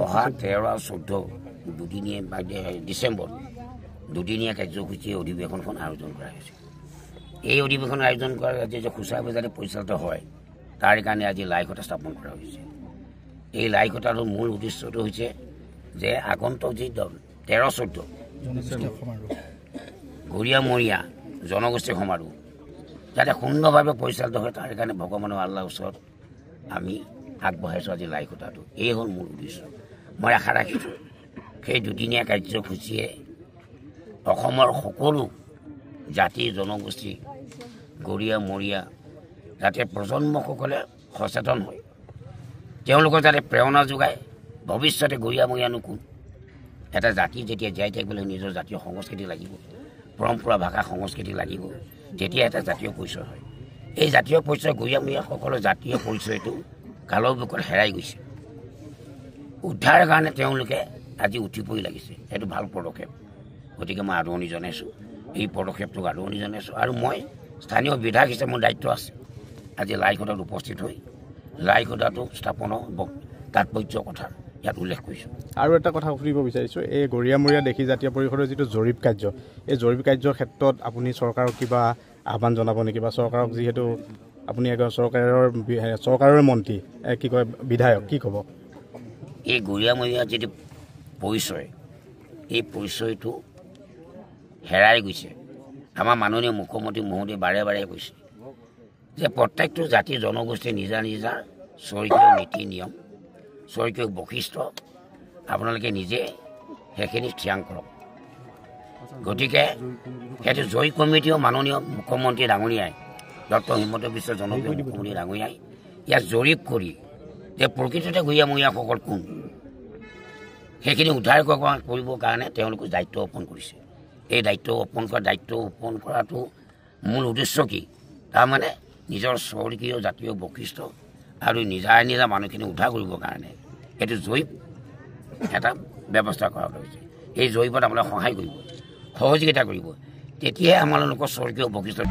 অহা 13 আৰু 14 দুদিনীয়া ডিচেম্বৰ দুদিনীয়া কাৰ্যসূচী অধিৱেশনখন আয়োজন কৰা হৈছে। এই অধিৱেশন আয়োজন কৰাৰ যে সুচাৰুৰূপে পৰিচালিত হয় তাৰ কাৰণে আজি লাইখটা স্থাপন কৰা হৈছে। এই লাইখটাৰ মূল উদ্দেশ্যটো হৈছে যে আগন্তুক যি 13-14 গৰিয়ামৰীয়া জনগোষ্ঠী সমাৰোহ যাতে সুন্দৰভাৱে পৰিচালিত হয় তাৰ কাৰণে ভগৱানৰ আল্লাহৰ ওচৰত আমি আগবঢ়াইছোঁ আজি লাইখটাটো। এই হ'ল মূল উদ্দেশ্য। মই আশা ৰাখিছোঁ সেই দুদিনীয়া কাৰ্যসূচীয়ে অসমৰ সকলো জাতি জনগোষ্ঠী গৰিয়ামৰীয়া যাতে প্ৰজন্মসকলে সচেতন হয়, তেওঁলোকৰ যাতে প্ৰেৰণা যোগায় ভৱিষ্যতে গৰিয়ামৰীয়ানো কোন। এটা জাতি যেতিয়া জীয়াই থাকিবলৈ নিজৰ জাতীয় সংস্কৃতি লাগিব, পৰম্পৰা ভাষা সংস্কৃতি লাগিব, তেতিয়া এটা জাতীয় পৰিচয় হয়। এই জাতীয় পৰিচয় গৰিয়ামৰীয়াসকলৰ জাতীয় পৰিচয়টো কালৰ বুকত হেৰাই গৈছে। উদ্ধাৰৰ কাৰণে তেওঁলোকে আজি উঠি পৰি লাগিছে। সেইটো ভাল পদক্ষেপ। গতিকে মই আদৰণি জনাইছোঁ, এই পদক্ষেপটোক আদৰণি জনাইছোঁ। আৰু মই স্থানীয় বিধায়ক হিচাপে মোৰ দায়িত্ব আছে আজি লাইখটাত উপস্থিত হৈ লাইখটাটো স্থাপনৰ তাৎপৰ্যৰ কথা ইয়াত উল্লেখ কৰিছোঁ। আৰু এটা কথা সুধিব বিচাৰিছোঁ, এই গৰিয়ামৰীয়া দেশী জাতীয় পৰিষদৰ যিটো জৰীপ কাৰ্য, এই জৰীপ কাৰ্যৰ ক্ষেত্ৰত আপুনি চৰকাৰক কিবা আহ্বান জনাব নেকি? বা চৰকাৰক যিহেতু আপুনি এজন চৰকাৰৰ মন্ত্ৰী কি কয় বিধায়ক, কি ক'ব? এই গৰিয়ামৰীয়া যিটো পৰিচয়, এই পৰিচয়টো হেৰাই গৈছে। আমাৰ মাননীয় মুখ্যমন্ত্ৰী মহোদয়ে বাৰে বাৰে কৈছে যে প্ৰত্যেকটো জাতি জনগোষ্ঠীৰ নিজা নিজা স্বৰ্গীয় নীতি নিয়ম, স্বৰ্গীয় বৈশিষ্ট্য আপোনালোকে নিজে সেইখিনি থিৰাং কৰক। গতিকে সেইটো জয় কমিটিও মাননীয় মুখ্যমন্ত্ৰী ডাঙৰীয়াই ডক্টৰ হিমন্ত বিশ্ব জনপ্ৰিয় মুখ্যমন্ত্ৰী ডাঙৰীয়াই ইয়াক জৰীপ কৰি যে প্ৰকৃততে গৰিয়ামৰীয়াসকল কোন সেইখিনি উদ্ধাৰ কৰিবৰ কাৰণে তেওঁলোকে দায়িত্ব অৰ্পণ কৰিছে। এই দায়িত্ব অৰ্পণ কৰাটো মূল উদ্দেশ্য কি? তাৰমানে নিজৰ স্বৰ্গীয় জাতীয় বৈশিষ্ট্য আৰু নিজা মানুহখিনি উদ্ধাৰ কৰিবৰ কাৰণে এইটো জৰীপ এটা ব্যৱস্থা কৰা হৈছে। এই জৰীপত আপোনালোকে সহায় কৰিব, সহযোগিতা কৰিব, তেতিয়াহে আমালোকৰ স্বৰ্গীয় বৈশিষ্ট্য